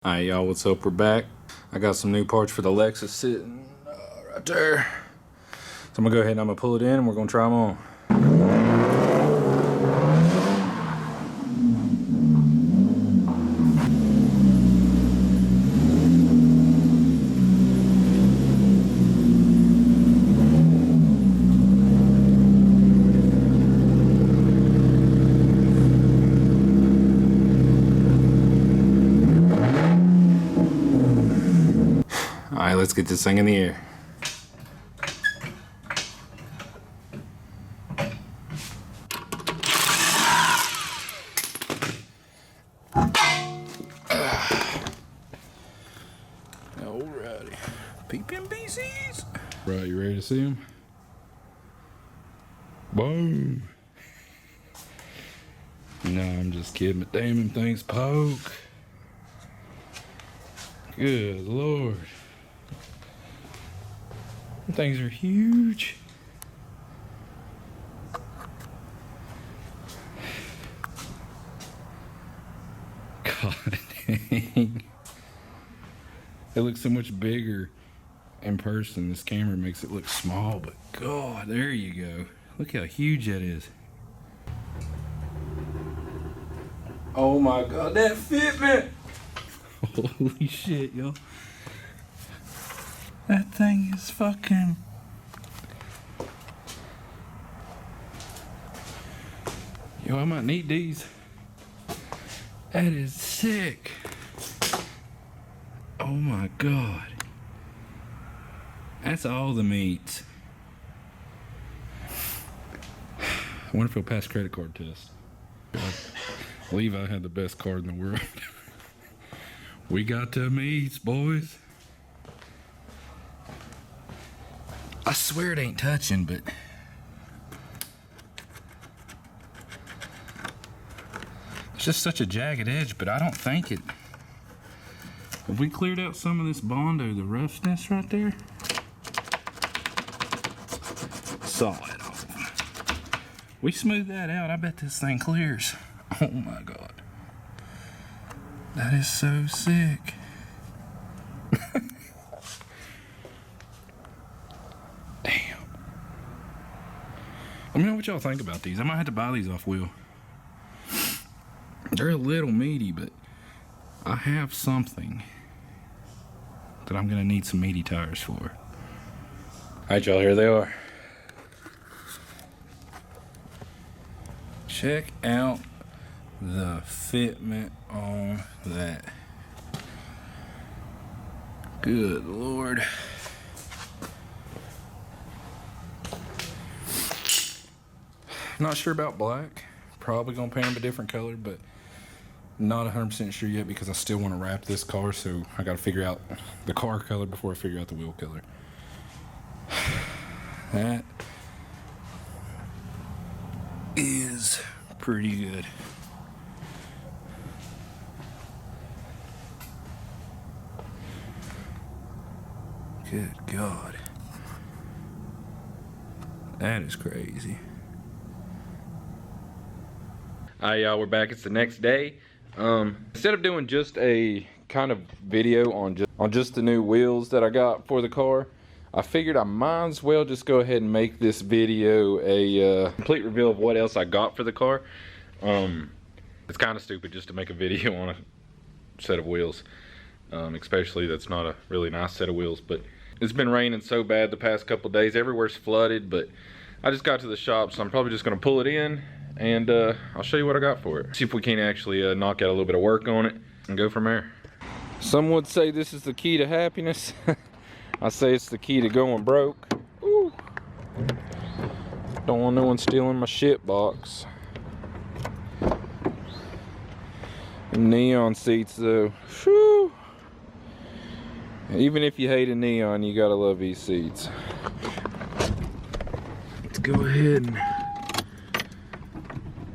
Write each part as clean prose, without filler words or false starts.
Alright y'all, what's up? We're back. I got some new parts for the Lexus sitting right there. So I'm gonna go ahead and I'm gonna pull it in and we're gonna try them on. Alright, let's get this thing in the air. Alrighty. Peeping BCs. Right, you ready to see them? Boom. No, I'm just kidding, but damn, them things poke. Good Lord. Them things are huge. God dang. It looks so much bigger in person. This camera makes it look small, but God, there you go. Look how huge that is. Oh my God, that fitment! Holy shit, yo. That thing is fucking... Yo, I might need these. That is sick. Oh my God. That's all the meat. I wonder if he'll pass credit card test. Levi had the best card in the world. We got the meats, boys. I swear it ain't touching, but it's just such a jagged edge, but I don't think it. If we cleared out some of this bondo, the roughness right there, saw it off. We smooth that out, I bet this thing clears. Oh my God. That is so sick. Damn. Let me know what y'all think about these. I might have to buy these off wheel. They're a little meaty, but I have something that I'm gonna need some meaty tires for. Alright y'all, here they are. Check out the fitment on that. Good Lord. Not sure about black. Probably gonna paint them a different color, but not 100% sure yet because I still want to wrap this car, so I gotta figure out the car color before I figure out the wheel color. That is pretty good. Good God. That is crazy. Alright y'all, we're back. It's the next day. Instead of doing just a kind of video on just the new wheels that I got for the car, I figured I might as well just go ahead and make this video a complete reveal of what else I got for the car. It's kind of stupid just to make a video on a set of wheels, especially that's not a really nice set of wheels, but it's been raining so bad the past couple of days. Everywhere's flooded, but I just got to the shop, so I'm probably just going to pull it in and I'll show you what I got for it. See if we can actually knock out a little bit of work on it and go from there. Some would say this is the key to happiness. I say it's the key to going broke. Ooh. Don't want no one stealing my shit box. Neon seats though. Whew. Even if you hate a neon, you gotta love these seats. Let's go ahead and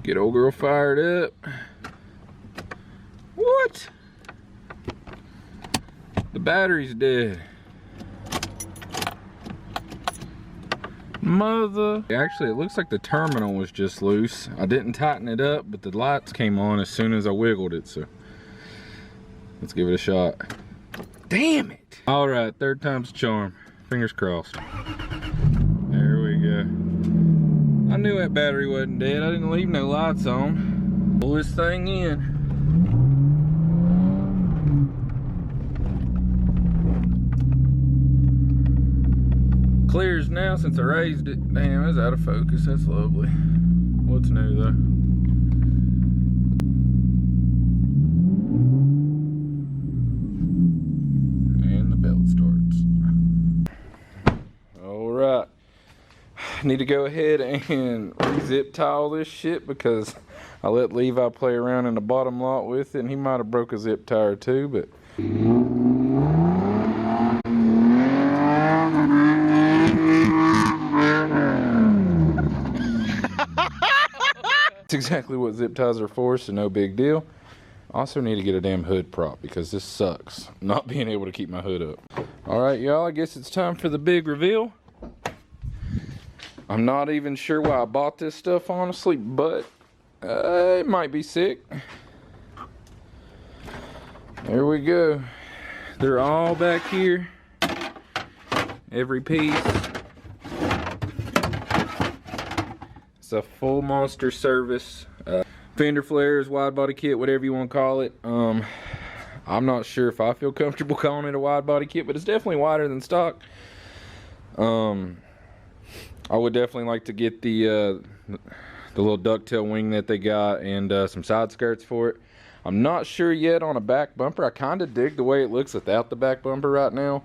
get old girl fired up. What? The battery's dead. Mother. Actually, it looks like the terminal was just loose. I didn't tighten it up, but the lights came on as soon as I wiggled it, so Let's give it a shot. Damn it! All right, third time's a charm. Fingers crossed. There we go. I knew that battery wasn't dead. I didn't leave no lights on. Pull this thing in. Clears now since I raised it. Damn, it's out of focus. That's lovely. What's new though? And the belt starts. All right. Need to go ahead and zip tie all this shit because I let Levi play around in the bottom lot with it and he might have broke a zip tie or two, but that's exactly what zip ties are for, so no big deal. Also need to get a damn hood prop because this sucks, not being able to keep my hood up. All right, y'all, I guess it's time for the big reveal. I'm not even sure why I bought this stuff, honestly, but it might be sick. There we go. They're all back here. Every piece. It's a full MonsterService Fender flares, wide body kit, whatever you want to call it. I'm not sure if I feel comfortable calling it a wide body kit, but it's definitely wider than stock. I would definitely like to get the little ducktail wing that they got and some side skirts for it. I'm not sure yet on a back bumper. I kind of dig the way it looks without the back bumper right now.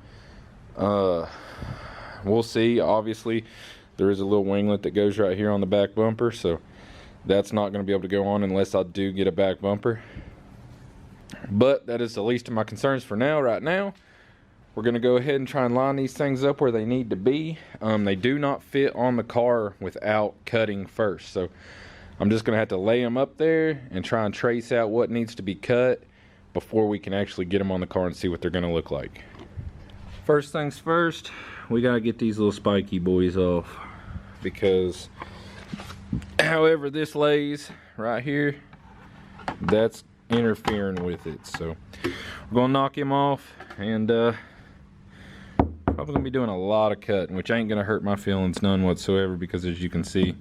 We'll see. Obviously, there is a little winglet that goes right here on the back bumper, so that's not going to be able to go on unless I do get a back bumper. But that is the least of my concerns for now. Right now, we're going to go ahead and try and line these things up where they need to be. They do not fit on the car without cutting first, so I'm just going to have to lay them up there and try and trace out what needs to be cut before we can actually get them on the car and see what they're going to look like. First things first, we got to get these little spiky boys off, because however this lays right here, that's interfering with it. So we're going to knock him off, and probably going to be doing a lot of cutting, which ain't going to hurt my feelings none whatsoever, because as you can see,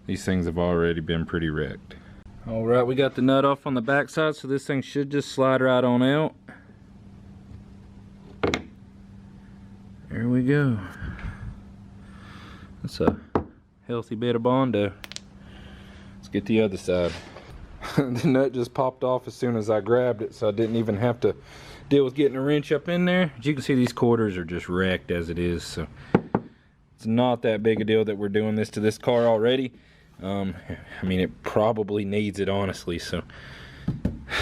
these things have already been pretty wrecked. All right, we got the nut off on the back side, so this thing should just slide right on out. There we go. That's a healthy bit of bondo. Let's get the other side. The nut just popped off as soon as I grabbed it, so I didn't even have to deal with getting a wrench up in there. As you can see, these quarters are just wrecked as it is, so it's not that big a deal that we're doing this to this car already. I mean, it probably needs it, honestly, so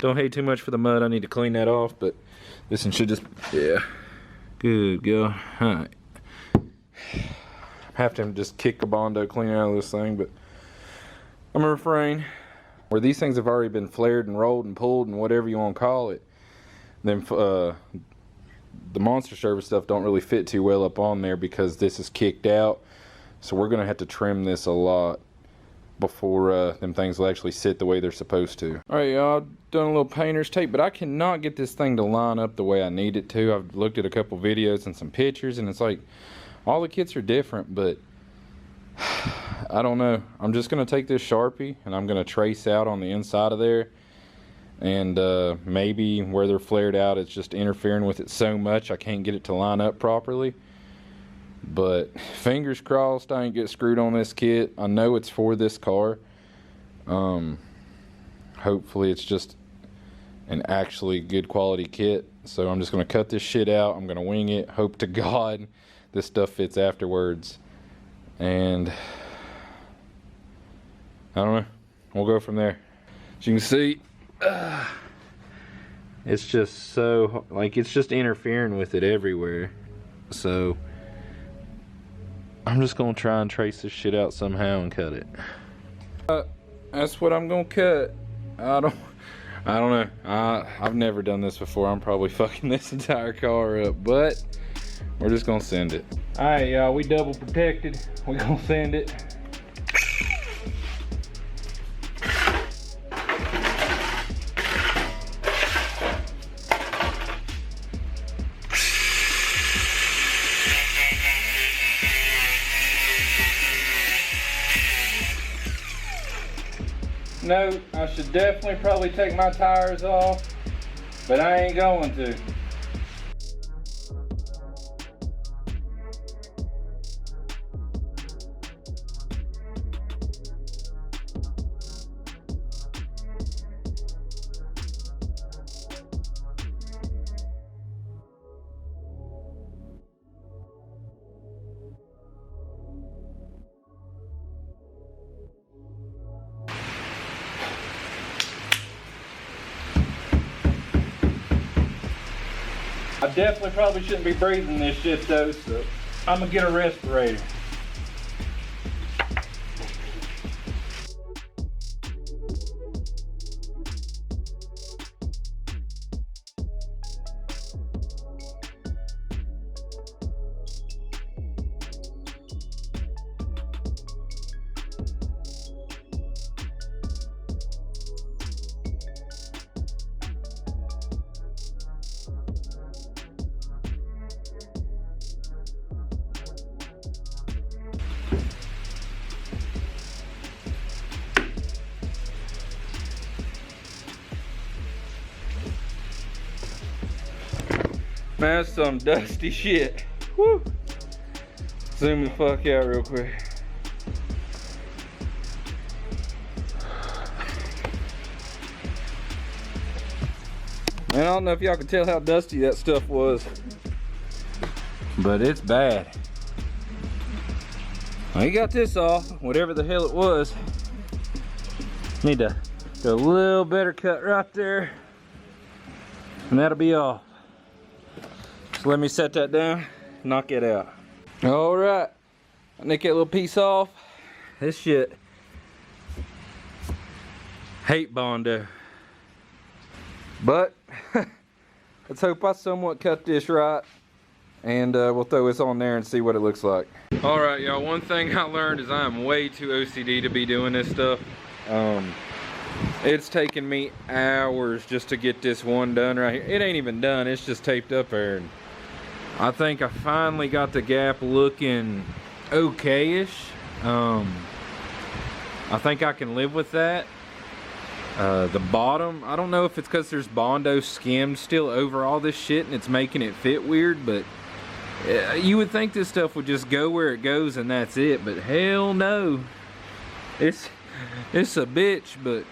don't hate too much for the mud. I need to clean that off, but this one should just, yeah, good go. All right, have to just kick the bondo clean out of this thing, but I'm gonna refrain. Where these things have already been flared and rolled and pulled and whatever you want to call it, then the MonsterService stuff don't really fit too well up on there because this is kicked out. So we're gonna have to trim this a lot before them things will actually sit the way they're supposed to. All right, y'all, I've done a little painter's tape, but I cannot get this thing to line up the way I need it to. I've looked at a couple videos and some pictures, and it's like all the kits are different, but I don't know. I'm just gonna take this Sharpie and I'm gonna trace out on the inside of there, and maybe where they're flared out, it's just interfering with it so much I can't get it to line up properly. But fingers crossed I ain't get screwed on this kit. I know it's for this car. Hopefully it's just an actually good quality kit. So I'm just gonna cut this shit out. I'm gonna wing it. Hope to God this stuff fits afterwards. And I don't know. We'll go from there. As you can see, it's just so, like, it's just interfering with it everywhere. So I'm just gonna try and trace this shit out somehow and cut it. That's what I'm gonna cut. I don't know. I've never done this before. I'm probably fucking this entire car up, but we're just gonna send it. All right, y'all, we double protected. We're gonna send it. note, I should definitely probably take my tires off, but I ain't going to. I definitely probably shouldn't be breathing this shit though, so I'm gonna get a respirator. Man, that's some dusty shit. Woo! Zoom the fuck out real quick. Man, I don't know if y'all can tell how dusty that stuff was, but it's bad. Well, you got this off, whatever the hell it was. Need to do a little better cut right there, and that'll be off. So let me set that down, knock it out. All right, I nick that little piece off. This shit, hate bondo. But let's hope I somewhat cut this right, and we'll throw this on there and see what it looks like. All right, y'all, one thing I learned is I am way too OCD to be doing this stuff. It's taken me hours just to get this one done right here. It ain't even done, it's just taped up there. And I think I finally got the gap looking okay-ish. I think I can live with that. The bottom, I don't know if it's because there's bondo skimmed still over all this shit and it's making it fit weird, but you would think this stuff would just go where it goes and that's it, but hell no. It's a bitch. But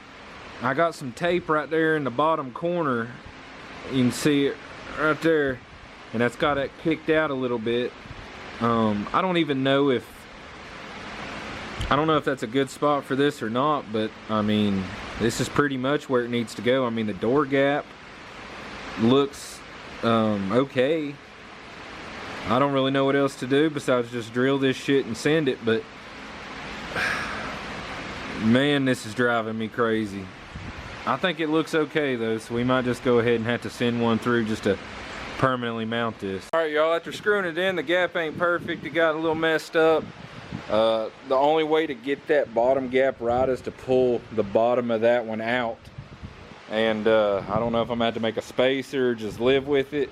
I got some tape right there in the bottom corner. You can see it right there, and that's got it kicked out a little bit. I don't know if that's a good spot for this or not, but I mean, this is pretty much where it needs to go. I mean, the door gap looks okay. I don't really know what else to do besides just drill this shit and send it, but man, this is driving me crazy. I think it looks okay though, so we might just go ahead and have to send one through just to permanently mount this. All right, y'all, after screwing it in, the gap ain't perfect. It got a little messed up. The only way to get that bottom gap right is to pull the bottom of that one out. And I don't know if I'm gonna have to make a spacer or just live with it.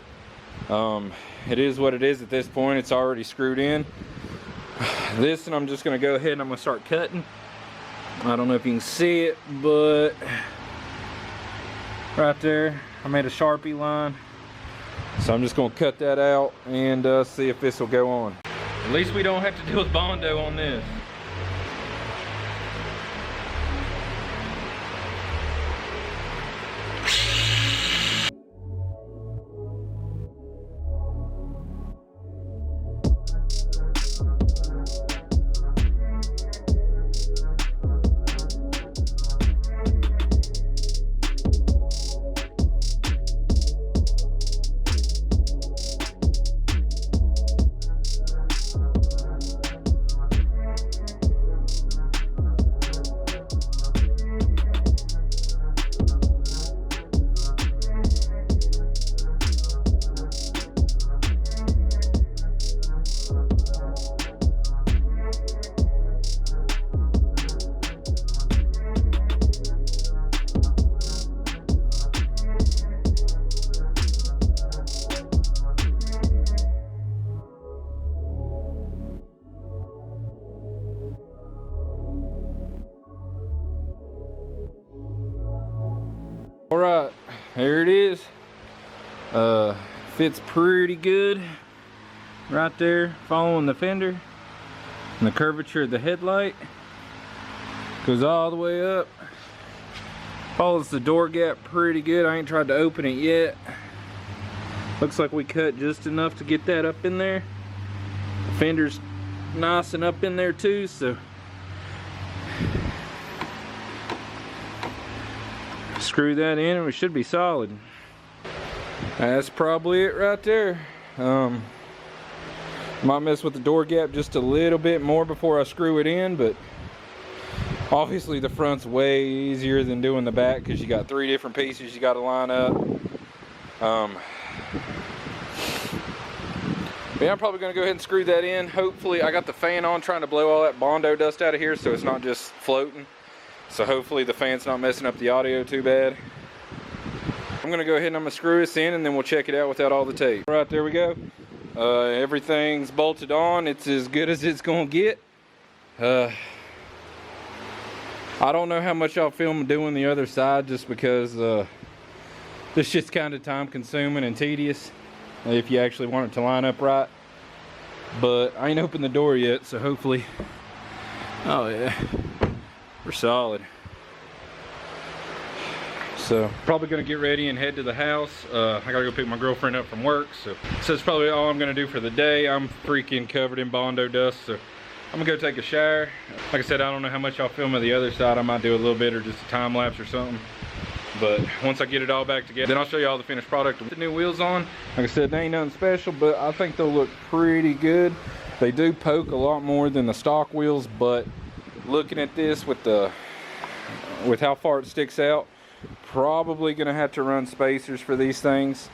It is what it is at this point. It's already screwed in. This, and I'm just gonna go ahead and I'm gonna start cutting. I don't know if you can see it, but right there, I made a Sharpie line. So I'm just gonna cut that out and see if this will go on. At least we don't have to deal with bondo on this. Alright, there it is. Fits pretty good right there, following the fender. And the curvature of the headlight goes all the way up. Follows the door gap pretty good. I ain't tried to open it yet. Looks like we cut just enough to get that up in there. The fender's nice and up in there too, so screw that in and we should be solid. That's probably it right there. Might mess with the door gap just a little bit more before I screw it in, but obviously the front's way easier than doing the back because you got 3 different pieces you got to line up. Yeah, I'm probably going to go ahead and screw that in. Hopefully, I got the fan on trying to blow all that bondo dust out of here so it's not just floating. So hopefully the fan's not messing up the audio too bad. I'm going to go ahead and I'm going to screw this in and then we'll check it out without all the tape. All right, there we go. Everything's bolted on. It's as good as it's going to get. I don't know how much I'll film doing the other side just because this shit's kind of time consuming and tedious if you actually want it to line up right. But I ain't opened the door yet, so hopefully, oh yeah, we're solid. So probably gonna get ready and head to the house. I gotta go pick my girlfriend up from work, so that's probably all I'm gonna do for the day. I'm freaking covered in bondo dust, so I'm gonna go take a shower. Like I said, I don't know how much I'll film on the other side. I might do a little bit or just a time lapse or something. But once I get it all back together, then I'll show you all the finished product with the new wheels on. Like I said, they ain't nothing special, but I think they'll look pretty good. They do poke a lot more than the stock wheels, but looking at this with how far it sticks out, probably gonna have to run spacers for these things,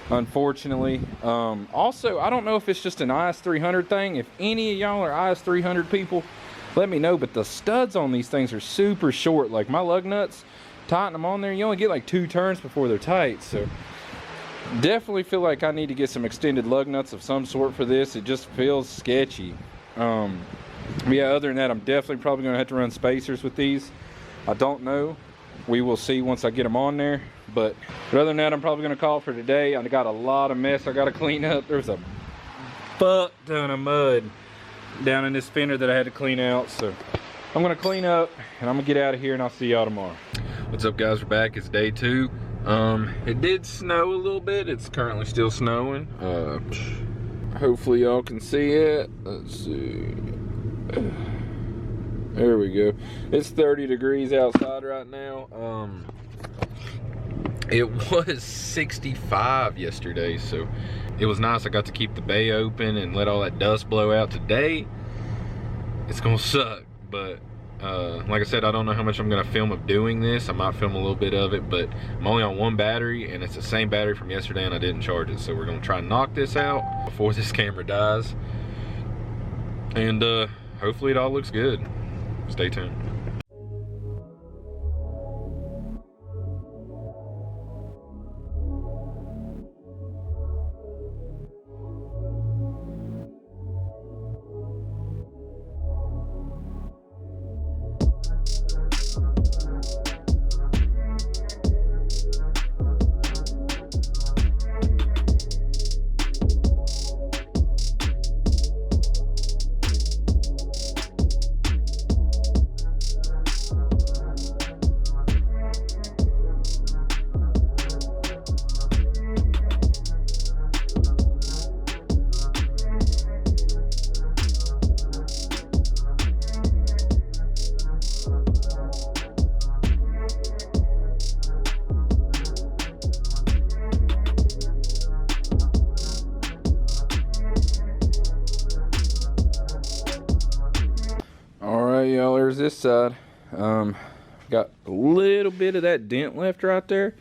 unfortunately. Also, I don't know if it's just an IS300 thing. If any of y'all are IS300 people, let me know. But the studs on these things are super short. Like my lug nuts, tighten them on there, you only get like 2 turns before they're tight. So definitely feel like I need to get some extended lug nuts of some sort for this. It just feels sketchy. Yeah, other than that, I'm definitely probably gonna have to run spacers with these. I don't know. We will see once I get them on there. But other than that, I'm probably gonna call it for today. I got a lot of mess I gotta clean up. There's a fuck ton of mud down in this fender that I had to clean out. So I'm gonna clean up and I'm gonna get out of here and I'll see y'all tomorrow. What's up, guys? We're back. It's day 2. It did snow a little bit. It's currently still snowing. Hopefully y'all can see it. Let's see. There we go. It's 30 degrees outside right now. It was 65 yesterday, so it was nice. I got to keep the bay open and let all that dust blow out. Today, it's gonna suck, but like I said, I don't know how much I'm gonna film of doing this. I might film a little bit of it, but I'm only on 1 battery and it's the same battery from yesterday and I didn't charge it. So we're gonna try and knock this out before this camera dies. And hopefully it all looks good. Stay tuned. Y'all, there's this side. Got a little bit of that dent left right there.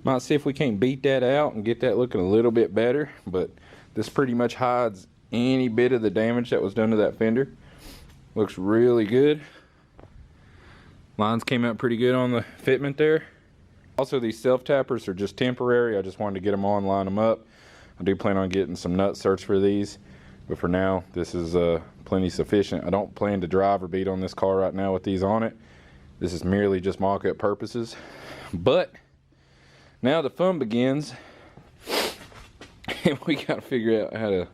Might see if we can't beat that out and get that looking a little bit better, but this pretty much hides any bit of the damage that was done to that fender. Looks really good. Lines came out pretty good on the fitment there. Also, these self tappers are just temporary. I just wanted to get them on, line them up. I do plan on getting some nut certs for these, but for now this is plenty sufficient. I don't plan to drive or beat on this car right now with these on it. This is merely just mock-up purposes, but Now the fun begins. And we gotta figure out how to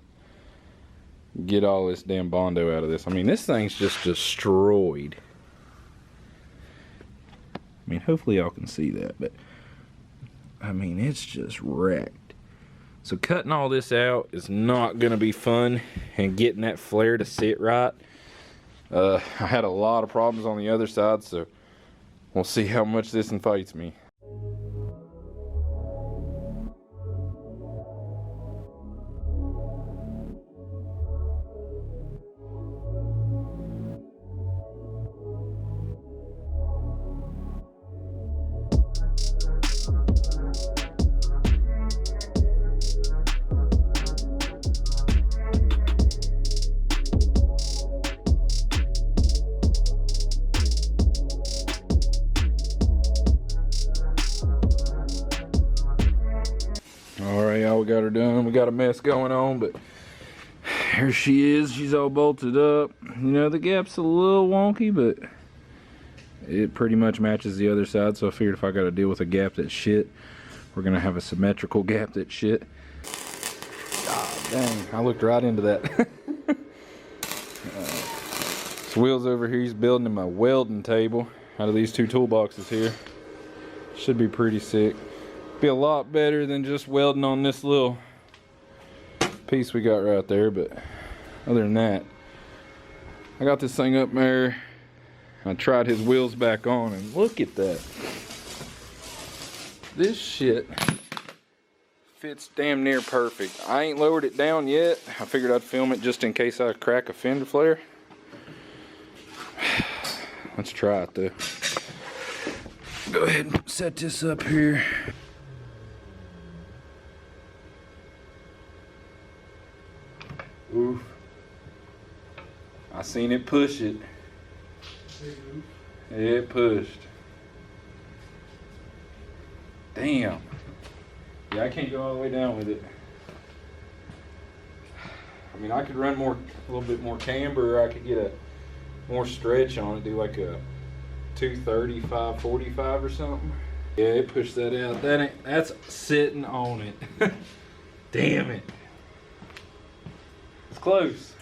get all this damn bondo out of this. I mean, this thing's just destroyed. I mean, hopefully y'all can see that, but I mean, it's just wrecked. So cutting all this out is not gonna be fun, and getting that flare to sit right. I had a lot of problems on the other side, so we'll see how much this invites me. Alright, y'all, we got her done. We got a mess going on, but here she is. She's all bolted up. You know, the gap's a little wonky, but it pretty much matches the other side. So I figured if I got to deal with a gap that's shit, we're going to have a symmetrical gap that's shit. God dang, I looked right into that. This Will's over here. He's building my welding table out of these two toolboxes here. Should be pretty sick. Be a lot better than just welding on this little piece we got right there, but other than that, I got this thing up there. I tried his wheels back on, and look at that. This shit fits damn near perfect. I ain't lowered it down yet. I figured I'd film it just in case I crack a fender flare. Let's try it though. Go ahead and set this up here. Oof. I seen it push it. It pushed. Damn. Yeah, I can't go all the way down with it. I mean, I could run a little bit more camber, or I could get a more stretch on it, do like a 230, 545 or something. Yeah, it pushed that out. That's sitting on it. Damn it. It's close.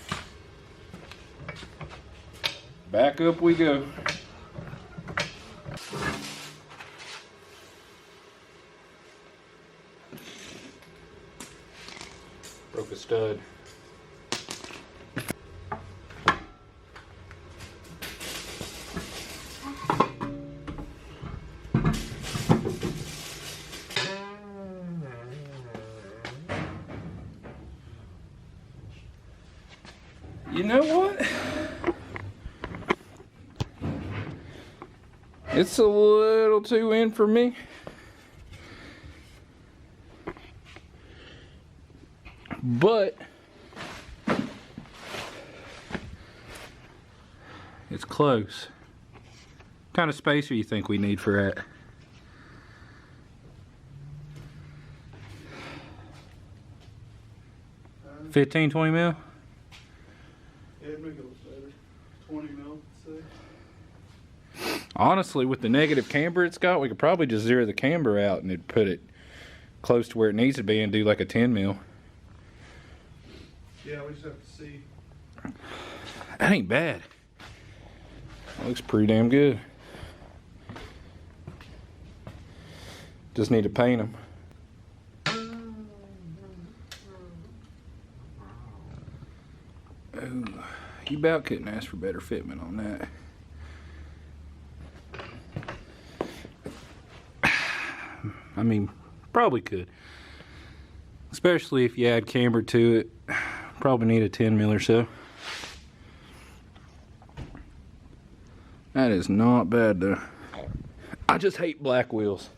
Back up we go. Broke a stud. You know what? It's a little too in for me. But it's close. What kind of spacer you think we need for that? Uh, 15, 20 mil? Yeah, it make it look better. 20 mil, say. Honestly, with the negative camber it's got, we could probably just zero the camber out and it'd put it close to where it needs to be and do like a 10 mil. Yeah, we just have to see. That ain't bad. That looks pretty damn good. Just need to paint them. Oh, you about couldn't ask for better fitment on that. I mean, probably could. Especially if you add camber to it. Probably need a 10 mil or so. That is not bad though. I just hate black wheels.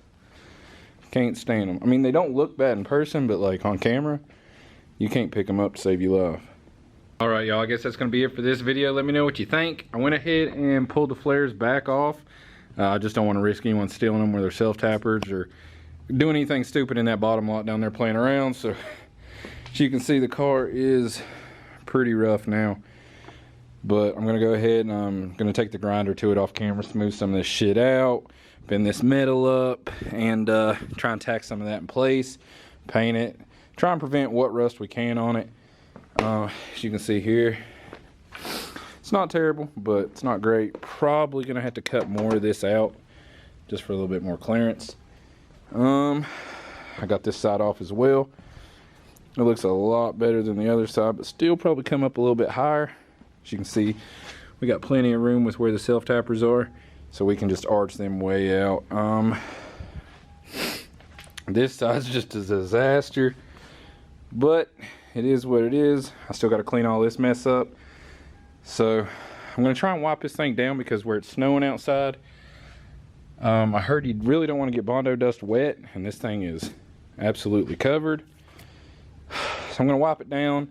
Can't stand them. I mean, they don't look bad in person, but like on camera, you can't pick them up to save your life. Alright y'all, I guess that's going to be it for this video. Let me know what you think. I went ahead and pulled the flares back off. I just don't want to risk anyone stealing them, where they're self-tappers or doing anything stupid in that bottom lot down there playing around. So as you can see, the car is pretty rough now. But I'm going to go ahead and I'm going to take the grinder to it off camera, smooth some of this shit out, bend this metal up, and try and tack some of that in place, paint it, try and prevent what rust we can on it. As you can see here, it's not terrible, but it's not great. Probably gonna have to cut more of this out just for a little bit more clearance. I got this side off as well. It looks a lot better than the other side, but still probably come up a little bit higher. As you can see, we got plenty of room with where the self tappers are, so we can just arch them way out. This side's just a disaster, but it is what it is. I still got to clean all this mess up. So I'm gonna try and wipe this thing down, because where it's snowing outside, I heard you really don't want to get Bondo dust wet, and this thing is absolutely covered. So I'm gonna wipe it down,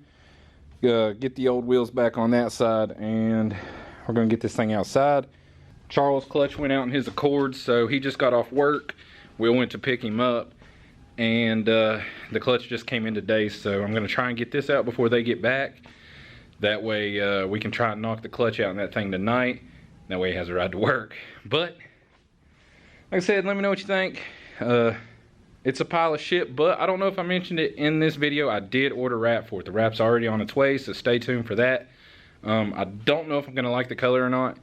get the old wheels back on that side, and we're gonna get this thing outside. Charles' clutch went out in his Accord, so he just got off work. Will went to pick him up, and the clutch just came in today, so I'm gonna try and get this out before they get back. That way we can try and knock the clutch out in that thing tonight. That way he has a ride to work. But like I said, let me know what you think. It's a pile of shit, but I don't know if I mentioned it in this video. I did order wrap for it. The wrap's already on its way, so stay tuned for that. I don't know if I'm gonna like the color or not.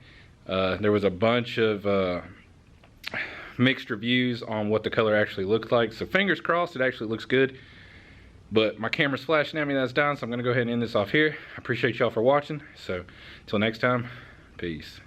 There was a bunch of mixed reviews on what the color actually looked like, so fingers crossed it actually looks good. But my camera's flashing at me, that's done, so I'm gonna go ahead and end this off here. I appreciate y'all for watching, so until next time, peace.